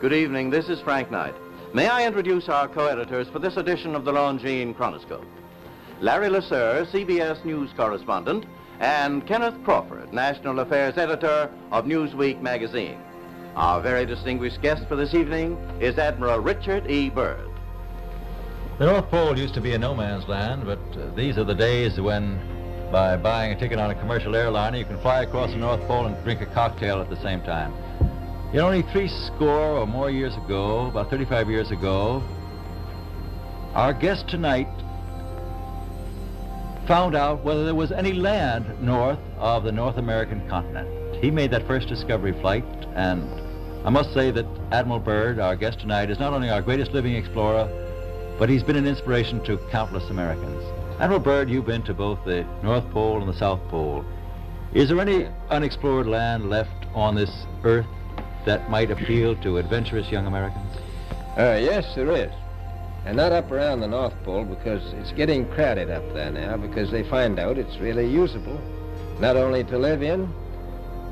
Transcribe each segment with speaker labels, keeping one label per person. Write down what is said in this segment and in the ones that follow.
Speaker 1: Good evening, this is Frank Knight. May I introduce our co-editors for this edition of the Longines Chronoscope? Larry Lasser, CBS News correspondent, and Kenneth Crawford, National Affairs Editor of Newsweek magazine. Our very distinguished guest for this evening is Admiral Richard E. Byrd.
Speaker 2: The North Pole used to be a no man's land, but these are the days when, by buying a ticket on a commercial airliner, you can fly across the North Pole and drink a cocktail at the same time. Yet only 70 or more years ago, about 35 years ago, our guest tonight found out whether there was any land north of the North American continent. He made that first discovery flight, and I must say that Admiral Byrd, our guest tonight, is not only our greatest living explorer, but he's been an inspiration to countless Americans. Admiral Byrd, you've been to both the North Pole and the South Pole. Is there any unexplored land left on this earth that might appeal to adventurous young Americans?
Speaker 3: Yes, there is. And not up around the North Pole, because it's getting crowded up there now, because they find out it's really usable, not only to live in,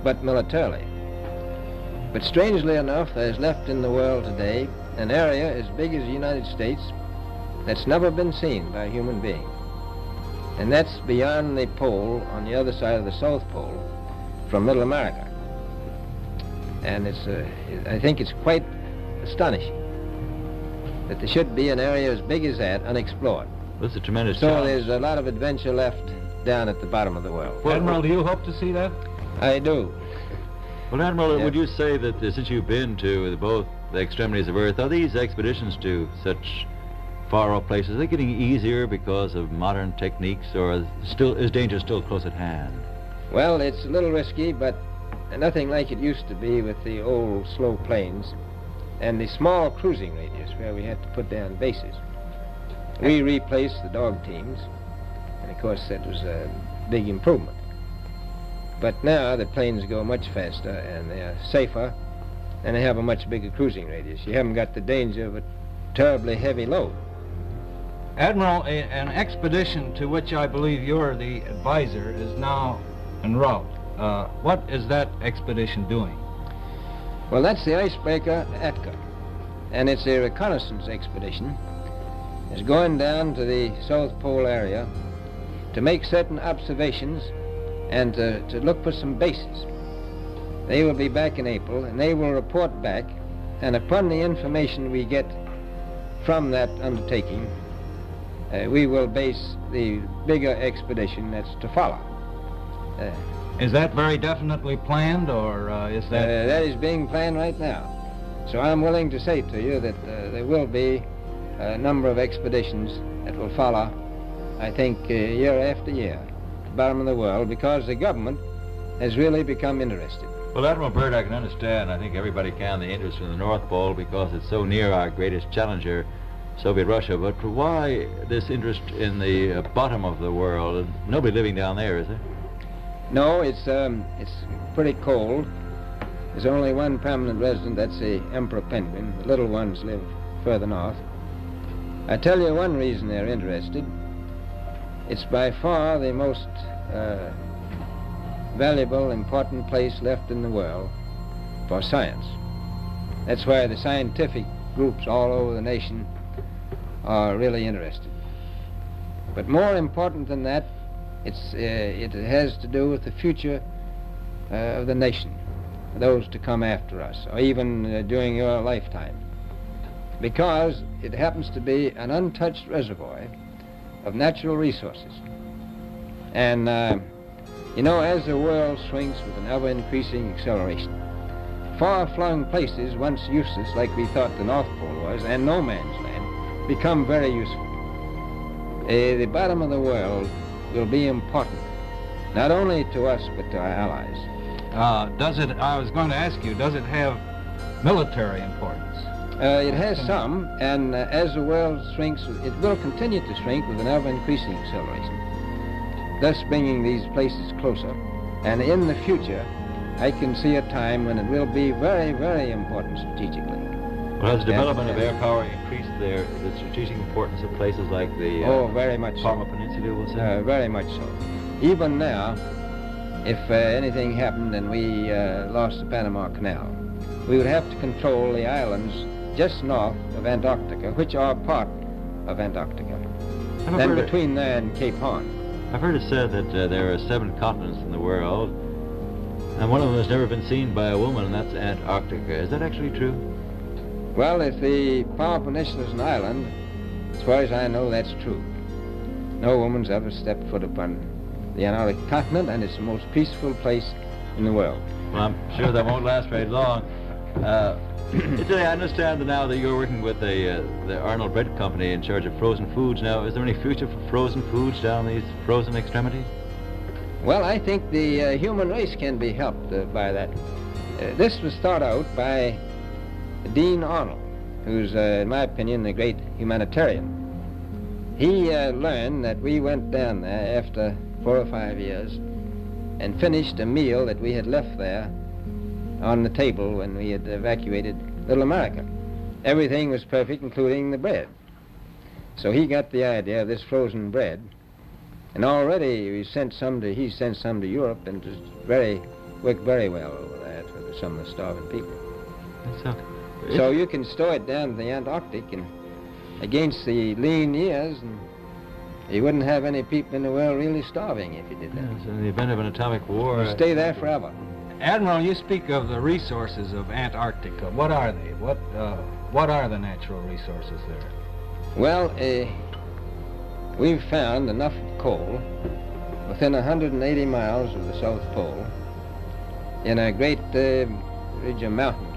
Speaker 3: but militarily. But strangely enough, there's left in the world today an area as big as the United States that's never been seen by a human being. And that's beyond the pole, on the other side of the South Pole, from Middle America. And I think it's quite astonishing that there should be an area as big as that unexplored.
Speaker 2: That's a tremendous
Speaker 3: So
Speaker 2: challenge.
Speaker 3: there's a lot of adventure left down at the bottom of the world.
Speaker 4: Well, Admiral, do you hope to see that?
Speaker 3: I do.
Speaker 2: Well, Admiral,
Speaker 3: Yeah.
Speaker 2: would you say that since you've been to both the extremities of Earth, are these expeditions to such far-off places, are they getting easier because of modern techniques, or is danger still close at hand?
Speaker 3: Well, it's a little risky, but nothing like it used to be with the old slow planes and the small cruising radius where we had to put down bases. We replaced the dog teams, and of course that was a big improvement. But now the planes go much faster and they are safer, and they have a much bigger cruising radius. You haven't got the danger of a terribly heavy load.
Speaker 4: Admiral, an expedition to which I believe you're the advisor is now en route. What is that expedition doing?
Speaker 3: Well, that's the icebreaker Atka, and it's a reconnaissance expedition. It's going down to the South Pole area to make certain observations and to look for some bases. They will be back in April, and they will report back, and upon the information we get from that undertaking, we will base the bigger expedition that's to follow.
Speaker 4: Is that very definitely planned, or is that...
Speaker 3: That is being planned right now. So I'm willing to say to you that there will be a number of expeditions that will follow, I think, year after year, to the bottom of the world, because the government has really become interested.
Speaker 2: Well, Admiral Byrd, I can understand, I think everybody can, the interest in the North Pole because it's so near our greatest challenger, Soviet Russia. But why this interest in the bottom of the world? Nobody living down there, is there?
Speaker 3: No, it's pretty cold. There's only one permanent resident, that's the emperor penguin. The little ones live further north. I tell you one reason they're interested. It's by far the most valuable, important place left in the world for science. That's why the scientific groups all over the nation are really interested. But more important than that, it has to do with the future of the nation, those to come after us, or even during your lifetime, because it happens to be an untouched reservoir of natural resources. And you know, as the world shrinks with an ever-increasing acceleration, far-flung places once useless, like we thought the North Pole was, and no man's land, become very useful. The bottom of the world will be important, not only to us, but to our allies.
Speaker 4: I was going to ask you, does it have military importance?
Speaker 3: It has some, and as the world shrinks, it will continue to shrink with an ever-increasing acceleration, thus bringing these places closer. And in the future, I can see a time when it will be very, very important strategically.
Speaker 2: Well, has the development of air power increased the strategic importance of places like the
Speaker 3: very much
Speaker 2: Parma
Speaker 3: so.
Speaker 2: Peninsula, we'll say?
Speaker 3: Very much so. Even now, if anything happened and we lost the Panama Canal, we would have to control the islands just north of Antarctica, which are part of Antarctica. Then between there and Cape Horn.
Speaker 2: I've heard it said that there are 7 continents in the world, and one of them has never been seen by a woman, and that's Antarctica. Is that actually true?
Speaker 3: Well, if the Power Peninsula is an island, as far as I know, that's true. No woman's ever stepped foot upon the Antarctic continent, and it's the most peaceful place in the world.
Speaker 2: Well, I'm sure that won't last very long. I understand now that you're working with the Arnold Bread Company in charge of frozen foods. Now, is there any future for frozen foods down these frozen extremities?
Speaker 3: Well, I think the human race can be helped by that. This was thought out by Dean Arnold, who's, in my opinion, a great humanitarian. He learned that we went down there after 4 or 5 years and finished a meal that we had left there on the table when we had evacuated Little America. Everything was perfect, including the bread. So he got the idea of this frozen bread, and already he sent some to Europe, and it worked very well over there for some of the starving people. So you can store it down in the Antarctic, and against the lean years, and you wouldn't have any people in the world really starving if you did that.
Speaker 2: Yes, in the event of an atomic war.
Speaker 3: You'd stay there forever.
Speaker 4: Admiral, you speak of the resources of Antarctica. What are they? What are the natural resources there?
Speaker 3: Well, we've found enough coal within 180 miles of the South Pole in a great ridge of mountains.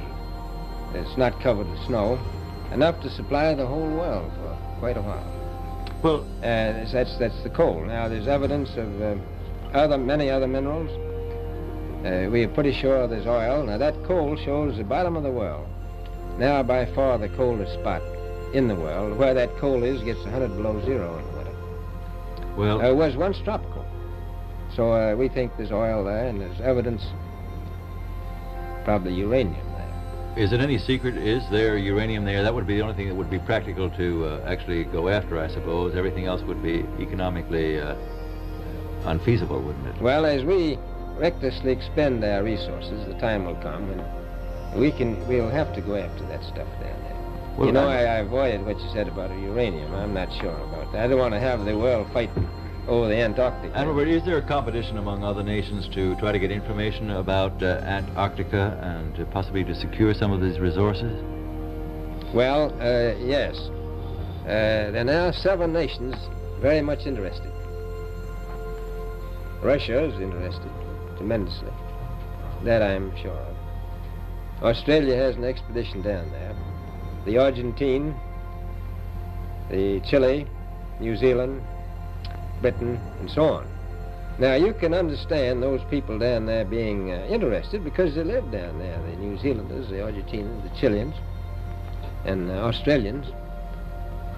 Speaker 3: It's not covered with snow, enough to supply the whole world for quite a while.
Speaker 2: Well,
Speaker 3: that's the coal. Now, there's evidence of many other minerals. We are pretty sure there's oil. Now, that coal shows the bottom of the world. Now, by far the coldest spot in the world. Where that coal is gets 100 below zero in the winter.
Speaker 2: Well,
Speaker 3: it was once tropical. So we think there's oil there, and there's evidence, probably uranium there.
Speaker 2: Is it any secret? Is there uranium there? That would be the only thing that would be practical to actually go after, I suppose. Everything else would be economically unfeasible, wouldn't it?
Speaker 3: Well, as we recklessly expend our resources, the time will come when we'll have to go after that stuff down there. Well, you know, I avoided what you said about uranium. I'm not sure about that. I don't want to have the world fighting over the Antarctic.
Speaker 2: Admiral, is there a competition among other nations to try to get information about Antarctica and possibly to secure some of these resources?
Speaker 3: Well, yes. There are now 7 nations very much interested. Russia is interested tremendously. That I'm sure of. Australia has an expedition down there. The Argentine, the Chile, New Zealand, Britain, and so on. Now, you can understand those people down there being interested because they live down there, the New Zealanders, the Argentinians, the Chileans, and the Australians.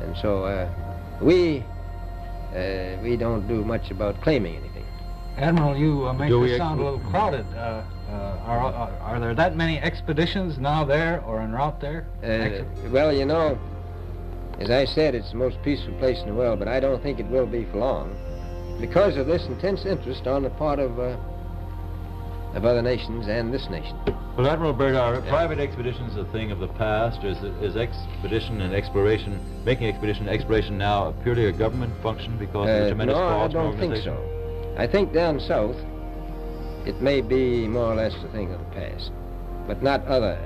Speaker 3: And so we don't do much about claiming anything.
Speaker 4: Admiral, you make this sound a little crowded. Are there that many expeditions now there or en route there?
Speaker 3: Well, you know, as I said, it's the most peaceful place in the world, but I don't think it will be for long because of this intense interest on the part of other nations and this nation.
Speaker 2: Well, Admiral Byrd, are private expeditions a thing of the past? Is expedition and exploration, making expedition and exploration now purely a government function because of the tremendous cost?
Speaker 3: No, I don't think so. I think down south it may be more or less a thing of the past, but not other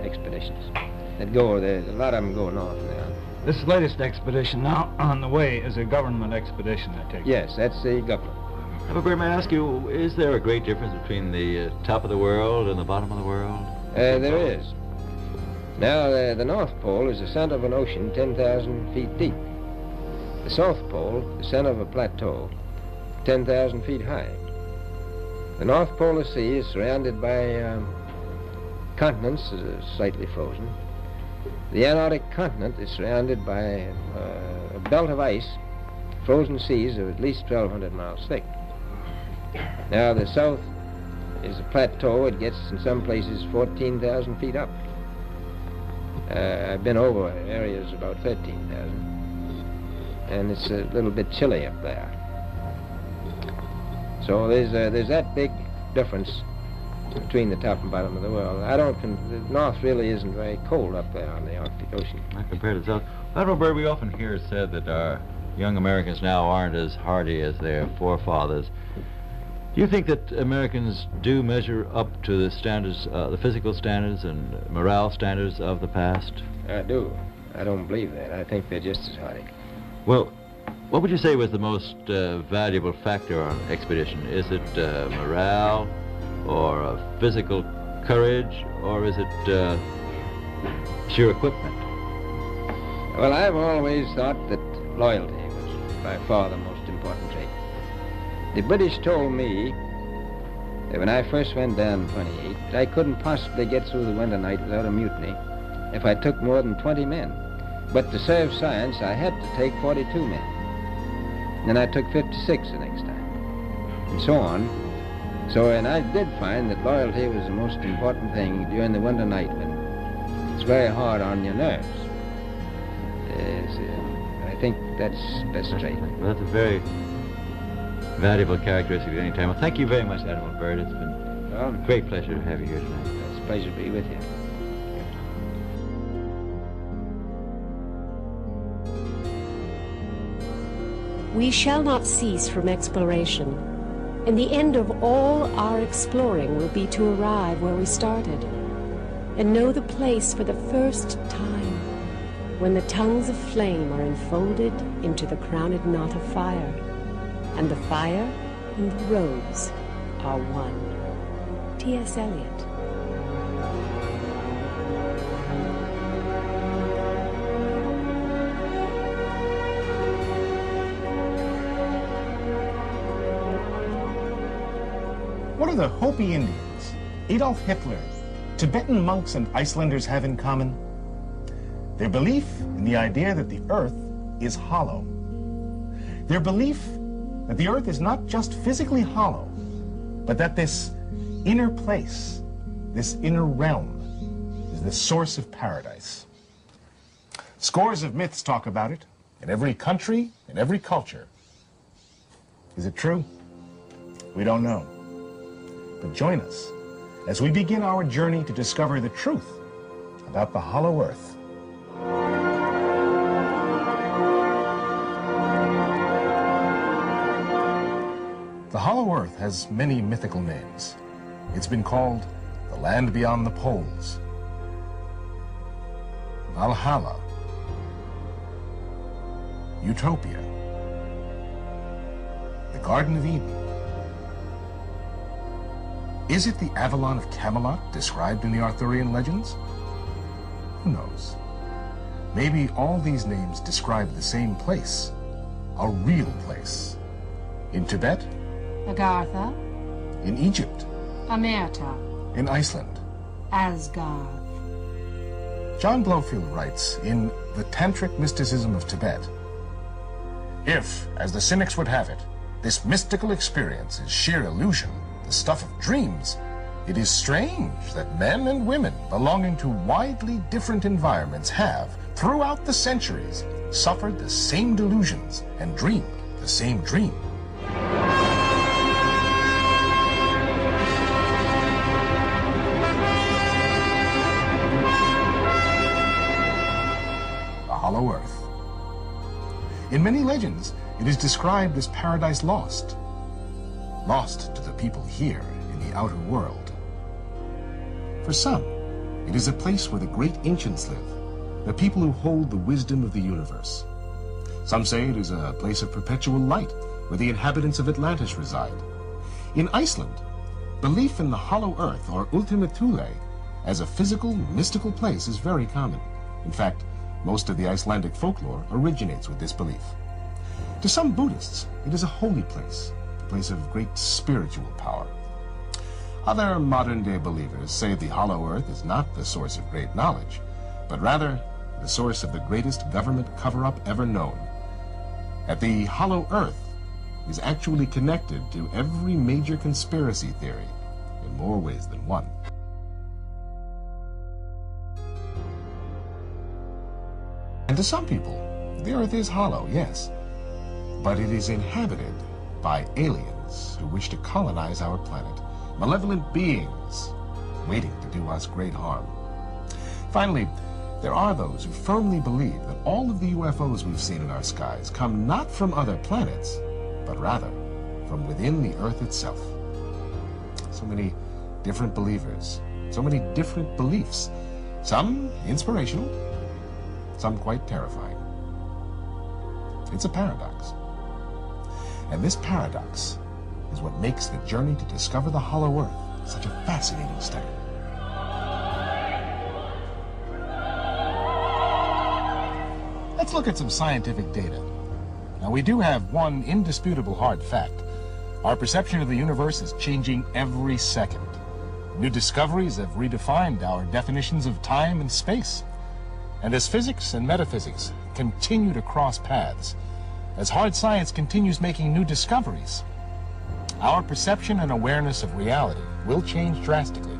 Speaker 3: expeditions that go there. A lot of them go north now.
Speaker 4: This latest expedition now on the way is a government expedition, I take it.
Speaker 3: Yes, that's the government.
Speaker 2: Admiral Byrd, may I ask you, is there a great difference between the top of the world and the bottom of the world?
Speaker 3: There is. Now, the North Pole is the center of an ocean 10,000 feet deep. The South Pole, the center of a plateau, 10,000 feet high. The North Polar Sea is surrounded by continents, slightly frozen. The Antarctic continent is surrounded by a belt of ice, frozen seas of at least 1,200 miles thick. Now, the south is a plateau. It gets, in some places, 14,000 feet up. I've been over areas about 13,000, and it's a little bit chilly up there. So there's that big difference between the top and bottom of the world. The North really isn't very cold up there on the Arctic Ocean.
Speaker 2: Not compared to the South. Admiral Byrd, we often hear it said that our young Americans now aren't as hardy as their forefathers. Do you think that Americans do measure up to the standards, the physical standards and morale standards of the past?
Speaker 3: I do. I don't believe that. I think they're just as hardy.
Speaker 2: Well, what would you say was the most valuable factor on an expedition? Is it morale, or physical courage, or is it sheer equipment?
Speaker 3: Well, I've always thought that loyalty was by far the most important trait. The British told me that when I first went down in 28, that I couldn't possibly get through the winter night without a mutiny if I took more than 20 men. But to serve science, I had to take 42 men. Then I took 56 the next time, and so on. And I did find that loyalty was the most important thing during the winter night when it's very hard on your nerves. I think that's trait.
Speaker 2: Well, that's a very valuable characteristic at any time. Well, thank you very much, Admiral Byrd. It's been a great pleasure to have you here tonight.
Speaker 3: It's a pleasure to be with you.
Speaker 5: We shall not cease from exploration, and the end of all our exploring will be to arrive where we started and know the place for the first time, when the tongues of flame are enfolded into the crowned knot of fire, and the fire and the rose are one. T.S. Eliot.
Speaker 6: What do the Hopi Indians, Adolf Hitler, Tibetan monks, and Icelanders have in common? Their belief in the idea that the Earth is hollow. Their belief that the Earth is not just physically hollow, but that this inner place, this inner realm, is the source of paradise. Scores of myths talk about it, in every country, in every culture. Is it true? We don't know. But join us as we begin our journey to discover the truth about the hollow Earth. The hollow Earth has many mythical names. It's been called the land beyond the poles, Valhalla, Utopia, the Garden of Eden. Is it the Avalon of Camelot described in the Arthurian legends? Who knows? Maybe all these names describe the same place, a real place. In Tibet?
Speaker 7: Agartha.
Speaker 6: In Egypt?
Speaker 7: Amerta.
Speaker 6: In Iceland?
Speaker 7: Asgard.
Speaker 6: John Blofield writes in The Tantric Mysticism of Tibet, if, as the cynics would have it, this mystical experience is sheer illusion, the stuff of dreams, it is strange that men and women belonging to widely different environments have, throughout the centuries, suffered the same delusions and dreamed the same dream. The hollow Earth. In many legends, it is described as paradise lost. Lost to the people here in the outer world. For some, it is a place where the great ancients live, the people who hold the wisdom of the universe. Some say it is a place of perpetual light, where the inhabitants of Atlantis reside. In Iceland, belief in the hollow Earth, or Ultima Thule, as a physical, mystical place is very common. In fact, most of the Icelandic folklore originates with this belief. To some Buddhists, it is a holy place, a place of great spiritual power. Other modern-day believers say the hollow Earth is not the source of great knowledge, but rather the source of the greatest government cover-up ever known. That the hollow Earth is actually connected to every major conspiracy theory in more ways than one. And to some people, the Earth is hollow, yes, but it is inhabited by aliens who wish to colonize our planet, malevolent beings waiting to do us great harm. Finally, there are those who firmly believe that all of the UFOs we've seen in our skies come not from other planets, but rather from within the Earth itself. So many different believers, so many different beliefs, some inspirational, some quite terrifying. It's a paradox. And this paradox is what makes the journey to discover the Hollow Earth such a fascinating study. Let's look at some scientific data. Now, we do have one indisputable hard fact. Our perception of the universe is changing every second. New discoveries have redefined our definitions of time and space. And as physics and metaphysics continue to cross paths, as hard science continues making new discoveries, our perception and awareness of reality will change drastically.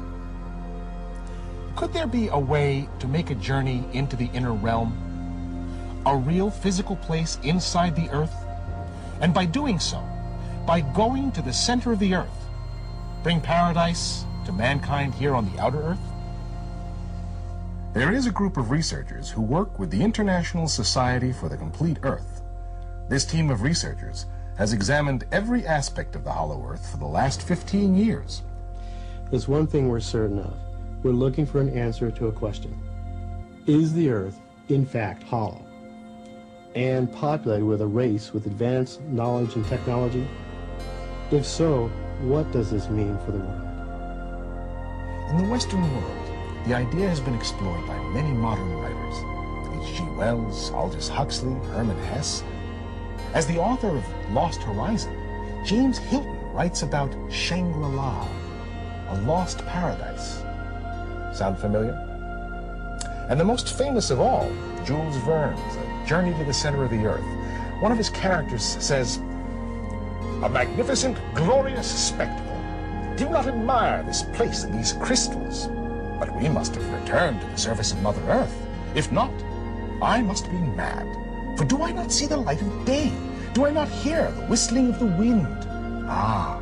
Speaker 6: Could there be a way to make a journey into the inner realm, a real physical place inside the Earth, and by doing so, by going to the center of the Earth, bring paradise to mankind here on the outer Earth? There is a group of researchers who work with the International Society for the Complete Earth. This team of researchers has examined every aspect of the Hollow Earth for the last 15 years.
Speaker 8: There's one thing we're certain of. We're looking for an answer to a question. Is the Earth, in fact, hollow? And populated with a race with advanced knowledge and technology? If so, what does this mean for the world?
Speaker 6: In the Western world, the idea has been explored by many modern writers. H.G. Wells, Aldous Huxley, Hermann Hesse. As the author of Lost Horizon, James Hilton writes about Shangri-La, a lost paradise. Sound familiar? And the most famous of all, Jules Verne's A Journey to the Center of the Earth. One of his characters says, "A magnificent, glorious spectacle. Do not admire this place and these crystals, but we must have returned to the surface of Mother Earth. If not, I must be mad. For do I not see the light of day? Do I not hear the whistling of the wind? Ah,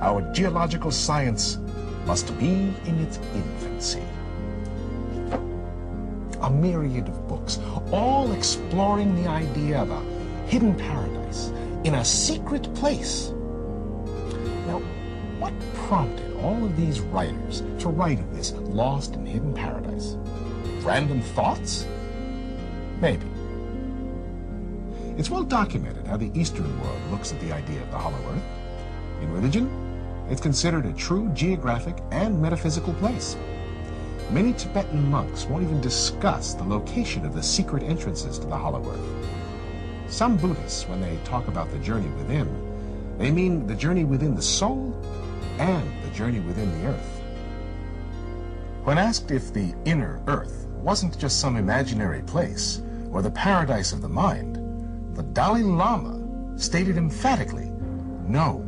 Speaker 6: our geological science must be in its infancy." A myriad of books, all exploring the idea of a hidden paradise in a secret place. Now, what prompted all of these writers to write of this lost and hidden paradise? Random thoughts? Maybe. It's well documented how the Eastern world looks at the idea of the Hollow Earth. In religion, it's considered a true geographic and metaphysical place. Many Tibetan monks won't even discuss the location of the secret entrances to the Hollow Earth. Some Buddhists, when they talk about the journey within, they mean the journey within the soul and the journey within the earth. When asked if the inner earth wasn't just some imaginary place or the paradise of the mind, the Dalai Lama stated emphatically, "No,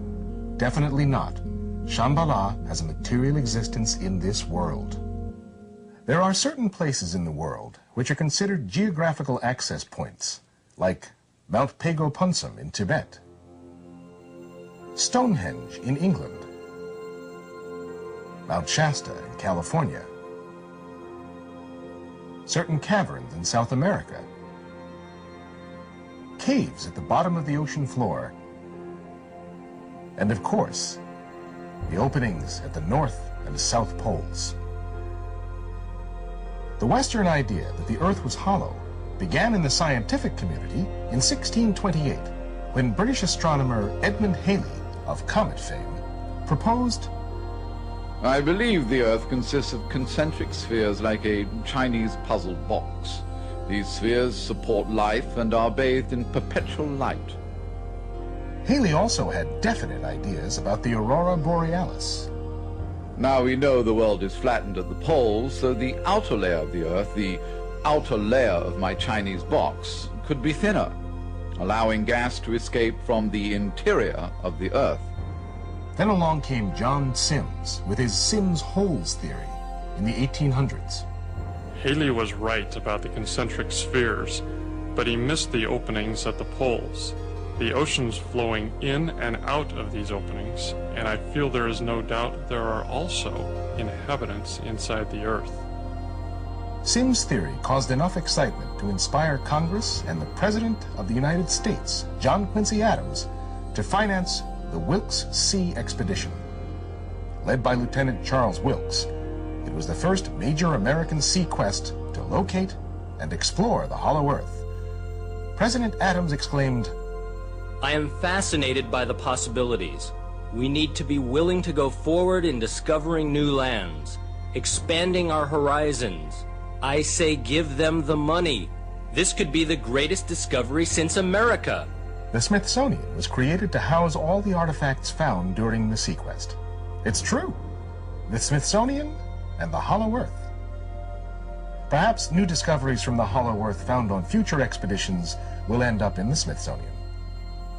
Speaker 6: definitely not. Shambhala has a material existence in this world." There are certain places in the world which are considered geographical access points, like Mount Pago Punsum in Tibet, Stonehenge in England, Mount Shasta in California, certain caverns in South America, caves at the bottom of the ocean floor, and of course, the openings at the North and South Poles. The Western idea that the Earth was hollow began in the scientific community in 1628, when British astronomer Edmund Halley, of comet fame, proposed,
Speaker 9: "I believe the Earth consists of concentric spheres like a Chinese puzzle box. These spheres support life and are bathed in perpetual light."
Speaker 6: Halley also had definite ideas about the aurora borealis.
Speaker 9: Now we know the world is flattened at the poles, so the outer layer of the Earth, the outer layer of my Chinese box, could be thinner, allowing gas to escape from the interior of the Earth.
Speaker 6: Then along came John Sims with his Sims holes theory in the 1800s.
Speaker 10: Halley was right about the concentric spheres, but he missed the openings at the poles. the oceans flowing in and out of these openings, and I feel there is no doubt there are also inhabitants inside the Earth.
Speaker 6: Sim's theory caused enough excitement to inspire Congress and the President of the United States, John Quincy Adams, to finance the Wilkes-Sea expedition. Led by Lieutenant Charles Wilkes, it was the first major American sea quest to locate and explore the Hollow Earth. President Adams exclaimed,
Speaker 11: "I am fascinated by the possibilities. We need to be willing to go forward in discovering new lands, expanding our horizons. I say give them the money. This could be the greatest discovery since America."
Speaker 6: The Smithsonian was created to house all the artifacts found during the sea quest. It's true. The Smithsonian and the Hollow Earth. Perhaps new discoveries from the Hollow Earth found on future expeditions will end up in the Smithsonian.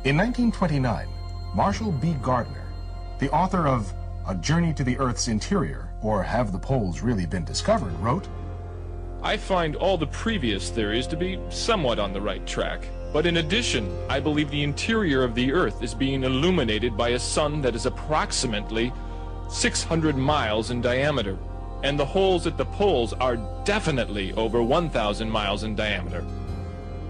Speaker 6: In 1929, Marshall B. Gardner, the author of A Journey to the Earth's Interior, or Have the Poles Really Been Discovered, wrote,
Speaker 12: "I find all the previous theories to be somewhat on the right track, but in addition, I believe the interior of the Earth is being illuminated by a sun that is approximately 600 miles in diameter, and the holes at the poles are definitely over 1,000 miles in diameter."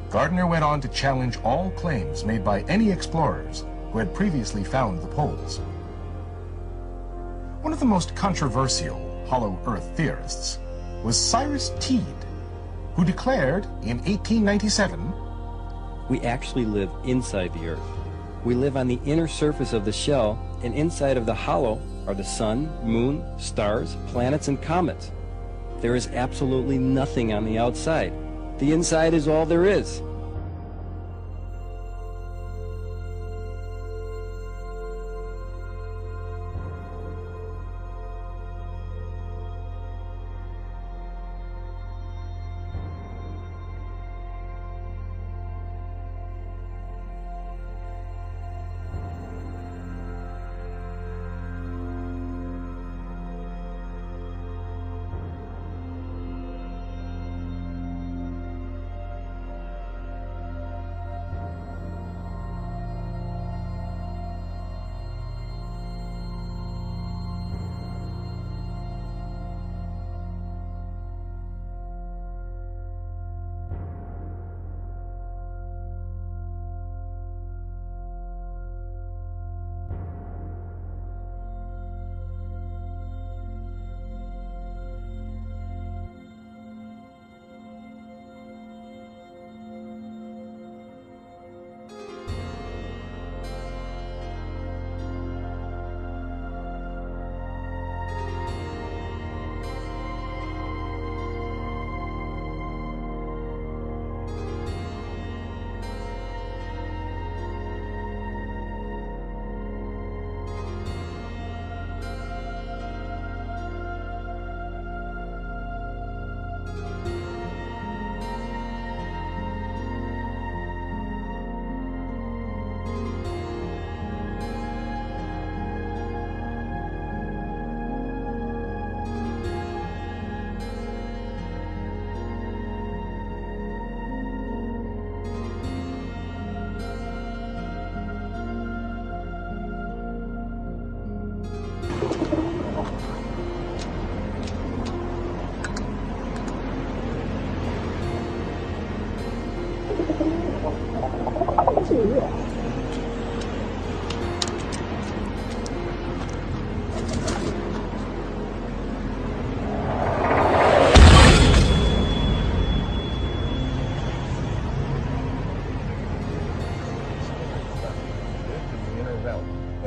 Speaker 6: Gardner went on to challenge all claims made by any explorers who had previously found the poles. One of the most controversial Hollow Earth theorists was Cyrus Teed, who declared in 1897,
Speaker 13: "We actually live inside the Earth. We live on the inner surface of the shell, and inside of the hollow are the sun, moon, stars, planets, and comets. There is absolutely nothing on the outside. The inside is all there is."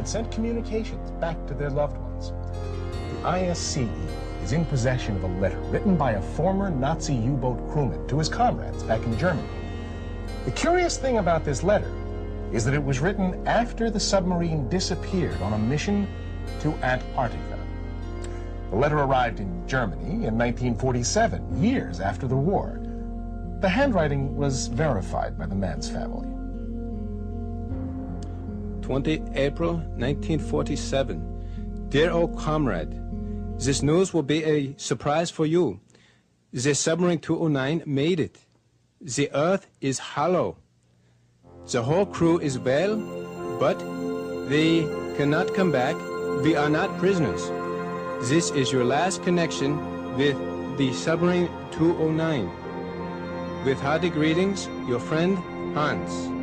Speaker 6: and sent communications back to their loved ones. The ISCE is in possession of a letter written by a former Nazi U-boat crewman to his comrades back in Germany. The curious thing about this letter is that it was written after the submarine disappeared on a mission to Antarctica. The letter arrived in Germany in 1947, years after the war. The handwriting was verified by the man's family.
Speaker 3: 20 April 1947. Dear old comrade, this news will be a surprise for you. The submarine 209 made it. The Earth is hollow.
Speaker 14: The whole crew is well, but they cannot come back. We are not prisoners. This is your last connection with the submarine 209. With hearty greetings, your friend, Hans.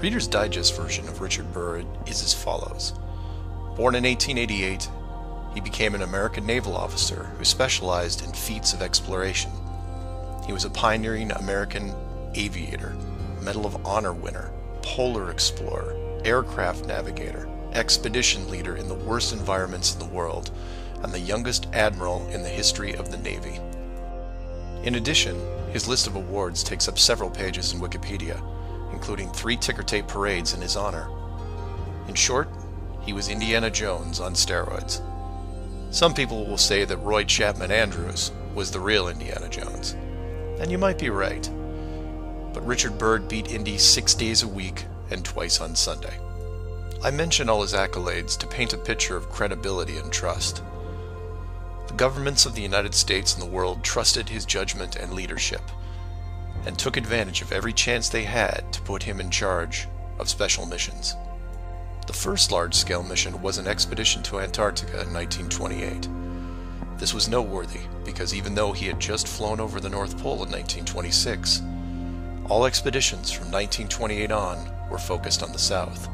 Speaker 15: Reader's Digest version of Richard Byrd is as follows. Born in 1888, he became an American naval officer who specialized in feats of exploration. He was a pioneering American aviator, Medal of Honor winner, polar explorer, aircraft navigator, expedition leader in the worst environments in the world, and the youngest admiral in the history of the Navy. In addition, his list of awards takes up several pages in Wikipedia, including 3 ticker tape parades in his honor. In short, he was Indiana Jones on steroids. Some people will say that Roy Chapman Andrews was the real Indiana Jones, and you might be right. But Richard Byrd beat Indy 6 days a week and twice on Sunday. I mention all his accolades to paint a picture of credibility and trust. The governments of the United States and the world trusted his judgment and leadership, and took advantage of every chance they had to put him in charge of special missions. The first large-scale mission was an expedition to Antarctica in 1928. This was noteworthy because even though he had just flown over the North Pole in 1926, all expeditions from 1928 on were focused on the South.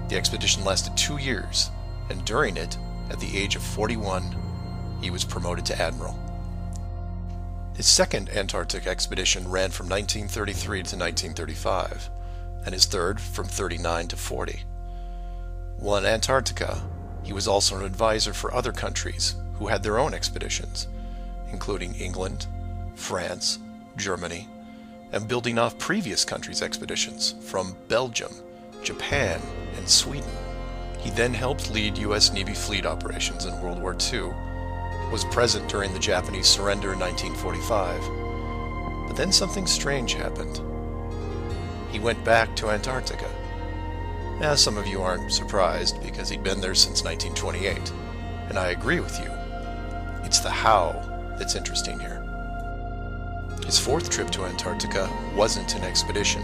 Speaker 15: The expedition lasted 2 years, and during it, at the age of 41, he was promoted to admiral. His second Antarctic expedition ran from 1933 to 1935, and his third from 39 to 40. While in Antarctica, he was also an advisor for other countries who had their own expeditions, including England, France, Germany, and building off previous countries' expeditions from Belgium, Japan, and Sweden. He then helped lead U.S. Navy fleet operations in World War II, was present during the Japanese surrender in 1945, but then something strange happened. He went back to Antarctica. Now, some of you aren't surprised because he'd been there since 1928, and I agree with you. It's the how that's interesting here. His fourth trip to Antarctica wasn't an expedition.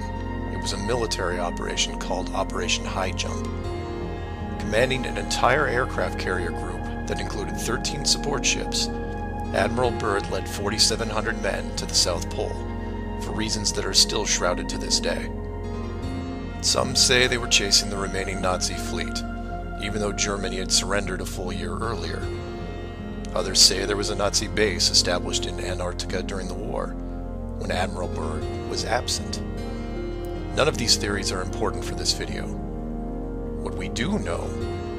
Speaker 15: It was a military operation called Operation Highjump. Commanding an entire aircraft carrier group that included 13 support ships, Admiral Byrd led 4,700 men to the South Pole, for reasons that are still shrouded to this day. Some say they were chasing the remaining Nazi fleet, even though Germany had surrendered a full year earlier. Others say there was a Nazi base established in Antarctica during the war, when Admiral Byrd was absent. None of these theories are important for this video. What we do know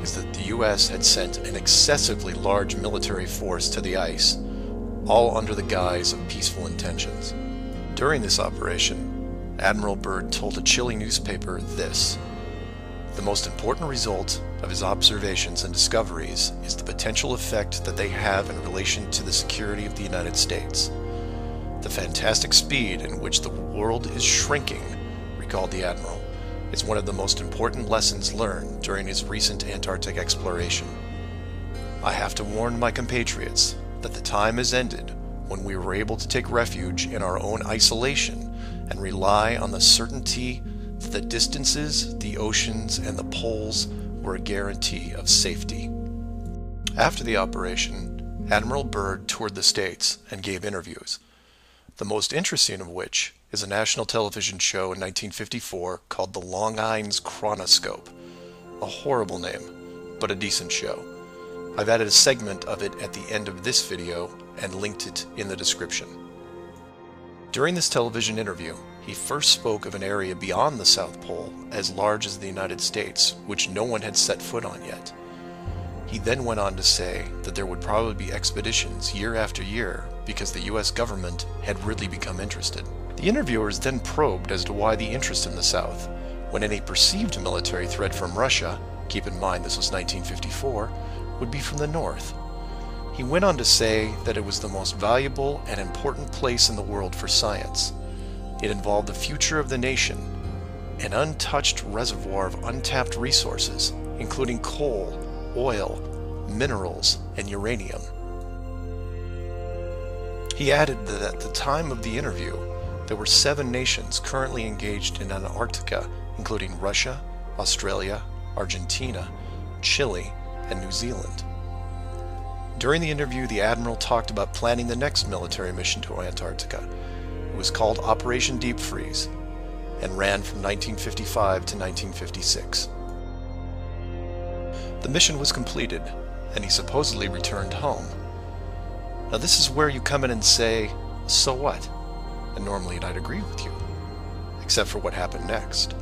Speaker 15: is that the U.S. had sent an excessively large military force to the ice, all under the guise of peaceful intentions. During this operation, Admiral Byrd told a Chile newspaper this: "The most important result of his observations and discoveries is the potential effect that they have in relation to the security of the United States. The fantastic speed in which the world is shrinking," recalled the Admiral, "is one of the most important lessons learned during his recent Antarctic exploration. I have to warn my compatriots that the time has ended when we were able to take refuge in our own isolation and rely on the certainty that the distances, the oceans, and the poles were a guarantee of safety." After the operation, Admiral Byrd toured the States and gave interviews, the most interesting of which is a national television show in 1954 called The Longines Chronoscope. A horrible name, but a decent show. I've added a segment of it at the end of this video and linked it in the description. During this television interview, he first spoke of an area beyond the South Pole as large as the United States, which no one had set foot on yet. He then went on to say that there would probably be expeditions year after year because the US government had really become interested. The interviewers then probed as to why the interest in the South, when any perceived military threat from Russia, keep in mind this was 1954, would be from the North. He went on to say that it was the most valuable and important place in the world for science. It involved the future of the nation, an untouched reservoir of untapped resources, including coal, oil, minerals, and uranium. He added that at the time of the interview, there were 7 nations currently engaged in Antarctica, including Russia, Australia, Argentina, Chile, and New Zealand. During the interview, the Admiral talked about planning the next military mission to Antarctica. It was called Operation Deep Freeze, and ran from 1955 to 1956. The mission was completed, and he supposedly returned home. Now this is where you come in and say, so what? And normally I'd agree with you, except for what happened next.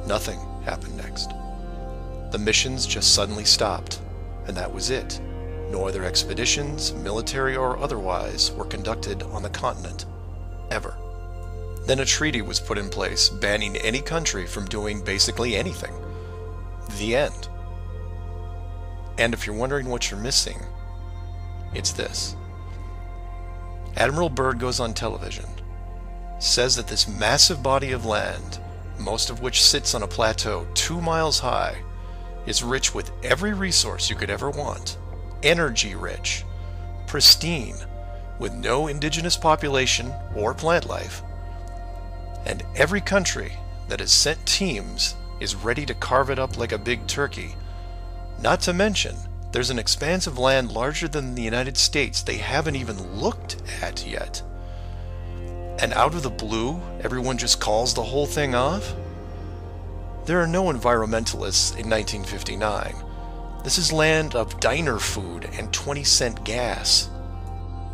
Speaker 15: Nothing happened next. The missions just suddenly stopped, and that was it. No other expeditions, military or otherwise, were conducted on the continent, ever. Then a treaty was put in place banning any country from doing basically anything. The end. And if you're wondering what you're missing, it's this. Admiral Byrd goes on television, says that this massive body of land, most of which sits on a plateau 2 miles high, is rich with every resource you could ever want, energy rich, pristine, with no indigenous population or plant life, and every country that has sent teams is ready to carve it up like a big turkey. Not to mention, there's an expanse of land larger than the United States they haven't even looked at yet. And out of the blue, everyone just calls the whole thing off? There are no environmentalists in 1959. This is land of diner food and 20-cent gas.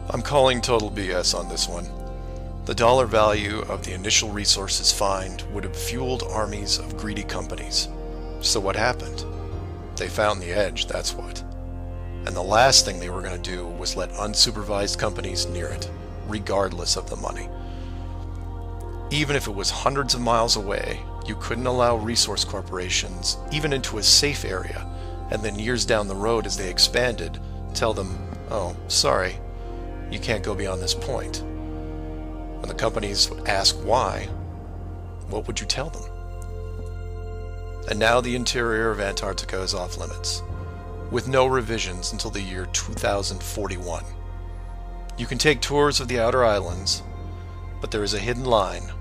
Speaker 15: I'm calling total BS on this one. The dollar value of the initial resources find would have fueled armies of greedy companies. So what happened? They found the edge, that's what. And the last thing they were going to do was let unsupervised companies near it, regardless of the money. Even if it was hundreds of miles away, you couldn't allow resource corporations even into a safe area, and then years down the road as they expanded, tell them, oh, sorry, you can't go beyond this point. When the companies would ask why, what would you tell them? And now the interior of Antarctica is off limits, with no revisions until the year 2041. You can take tours of the outer islands, but there is a hidden line,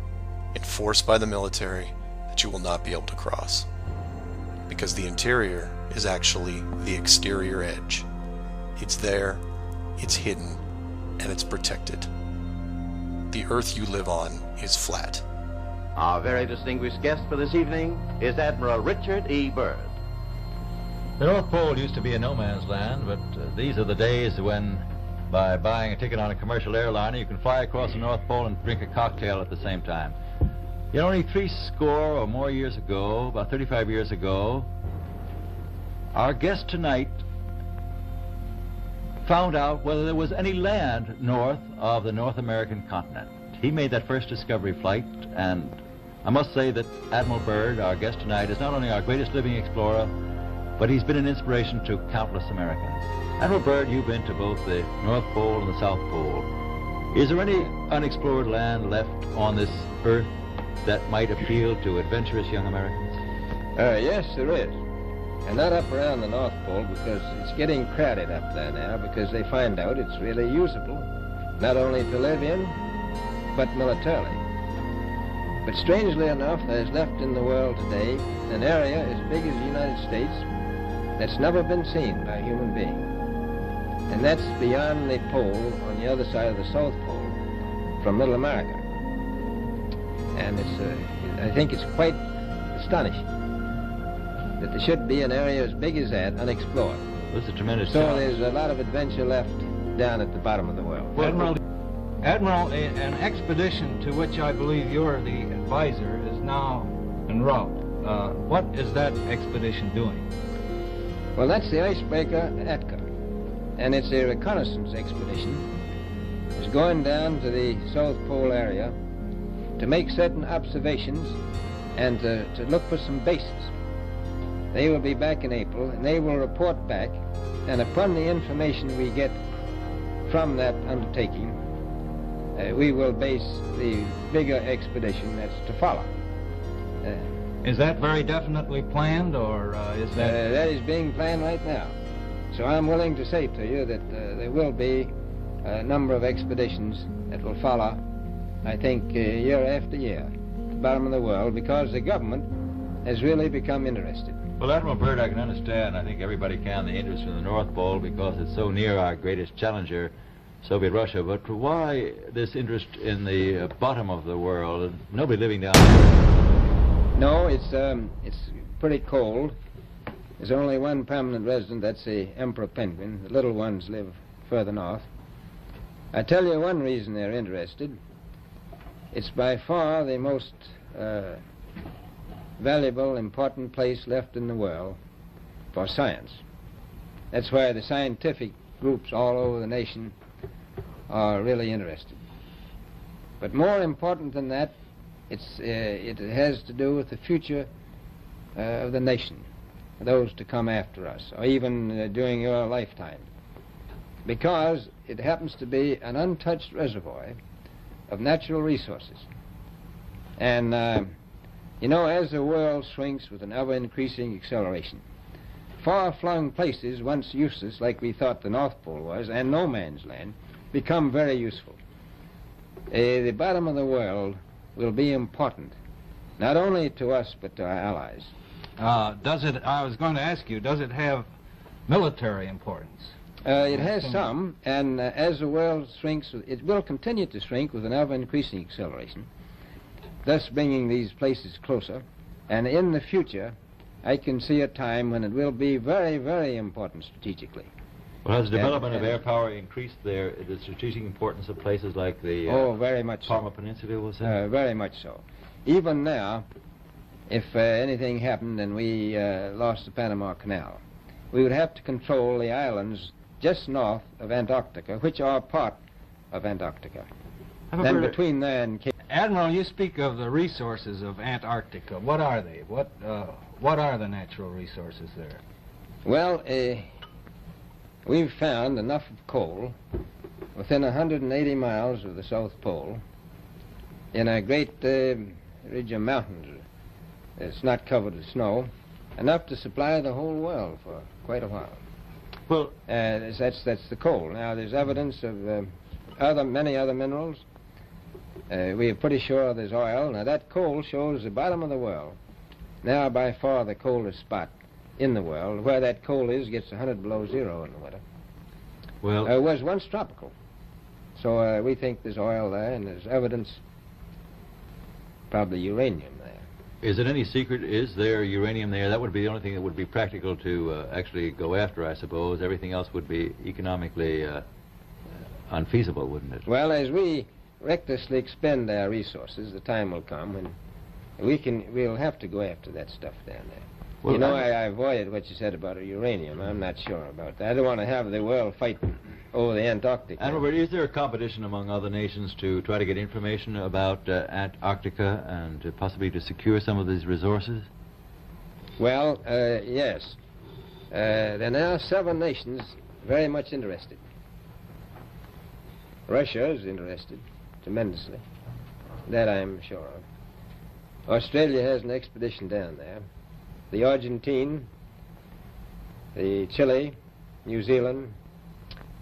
Speaker 15: enforced by the military, that you will not be able to cross. Because the interior is actually the exterior edge. It's there, it's hidden, and it's protected. The Earth you live on is flat.
Speaker 1: Our very distinguished guest for this evening is Admiral Richard E. Byrd.
Speaker 2: The North Pole used to be a no man's land, but these are the days when, by buying a ticket on a commercial airliner, you can fly across the North Pole and drink a cocktail at the same time. You know, only 60 or more years ago, about 35 years ago, our guest tonight found out whether there was any land north of the North American continent. He made that first discovery flight, and I must say that Admiral Byrd, our guest tonight, is not only our greatest living explorer, but he's been an inspiration to countless Americans. Admiral Byrd, you've been to both the North Pole and the South Pole. Is there any unexplored land left on this Earth that might appeal to adventurous young Americans?
Speaker 3: Yes, there is. And not up around the North Pole, because it's getting crowded up there now, because they find out it's really usable, not only to live in, but militarily. But strangely enough, there's left in the world today an area as big as the United States that's never been seen by a human being. And that's beyond the pole on the other side of the South Pole from Middle America. And I think it's quite astonishing that there should be an area as big as that unexplored.
Speaker 2: This is a tremendous
Speaker 3: So
Speaker 2: challenge.
Speaker 3: there's a lot of adventure left down at the bottom of the world.
Speaker 4: Well, Admiral, an expedition to which I believe you're the advisor is now en route. What is that expedition doing?
Speaker 3: Well, that's the icebreaker Atka, and it's a reconnaissance expedition. It's going down to the South Pole area to make certain observations and to look for some bases. They will be back in April, and they will report back, and upon the information we get from that undertaking, we will base the bigger expedition that's to follow.
Speaker 4: Is that very definitely planned, or is that...
Speaker 3: That is being planned right now. So I'm willing to say to you that there will be a number of expeditions that will follow, I think, year after year, at the bottom of the world, because the government has really become interested.
Speaker 2: Well, Admiral Byrd, I can understand, I think everybody can, the interest in the North Pole because it's so near our greatest challenger, Soviet Russia, but why this interest in the bottom of the world? Nobody living down there.
Speaker 3: No, it's pretty cold. There's only one permanent resident, that's the emperor penguin. The little ones live further north. I tell you one reason they're interested. It's by far the most valuable, important place left in the world for science. That's why the scientific groups all over the nation are really interested. But more important than that, it has to do with the future of the nation, those to come after us, or even during your lifetime, because it happens to be an untouched reservoir of natural resources. And, you know, as the world shrinks with an ever-increasing acceleration, far-flung places, once useless, like we thought the North Pole was, and no man's land, become very useful. The bottom of the world will be important, not only to us, but to our allies.
Speaker 4: I was going to ask you, does it have military importance?
Speaker 3: It has some, and as the world shrinks, it will continue to shrink with an ever-increasing acceleration, thus bringing these places closer. And in the future, I can see a time when it will be very, very important strategically.
Speaker 2: Well, has the development of air power increased the strategic importance of places like the
Speaker 3: very much
Speaker 2: Parma
Speaker 3: so.
Speaker 2: Peninsula, was it?
Speaker 3: Very much so. Even now, if anything happened and we lost the Panama Canal, we would have to control the islands just north of Antarctica, which are part of Antarctica. Then between there and Cape...
Speaker 4: Admiral, you speak of the resources of Antarctica. What are they? What are the natural resources there?
Speaker 3: Well, we've found enough of coal within 180 miles of the South Pole in a great ridge of mountains. It's not covered with snow, enough to supply the whole world for quite a while.
Speaker 2: Well,
Speaker 3: that's the coal. Now, there's evidence of many other minerals. We are pretty sure there's oil. Now, that coal shows the bottom of the world. Now, by far the coldest spot in the world. Where that coal is gets 100 below zero in the winter.
Speaker 2: Well,
Speaker 3: it was once tropical. So we think there's oil there, and there's evidence, probably uranium there.
Speaker 2: Is it any secret? Is there uranium there? That would be the only thing that would be practical to actually go after, I suppose. Everything else would be economically unfeasible, wouldn't it?
Speaker 3: Well, as we recklessly expend our resources, the time will come when we'll have to go after that stuff down there. Well, you know, I avoided what you said about uranium. I'm not sure about that. I don't want to have the world fight over the Antarctic.
Speaker 2: And Robert, is there a competition among other nations to try to get information about Antarctica and possibly to secure some of these resources?
Speaker 3: Well, yes. There are now 7 nations very much interested. Russia is interested tremendously. That I'm sure of. Australia has an expedition down there. The Argentine, the Chile, New Zealand,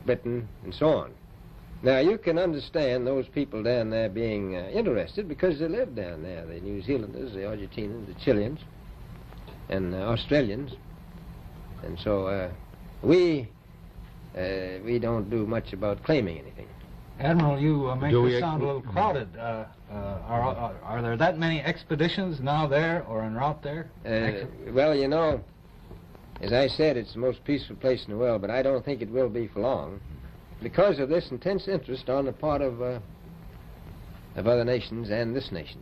Speaker 3: Britain, and so on. Now, you can understand those people down there being interested because they live down there, the New Zealanders, the Argentinians, the Chileans, and Australians. And so we don't do much about claiming anything.
Speaker 4: Admiral, you make this sound a little crowded. Are there that many expeditions now there or en route there?
Speaker 3: Well, you know, as I said, it's the most peaceful place in the world, but I don't think it will be for long because of this intense interest on the part of other nations and this nation.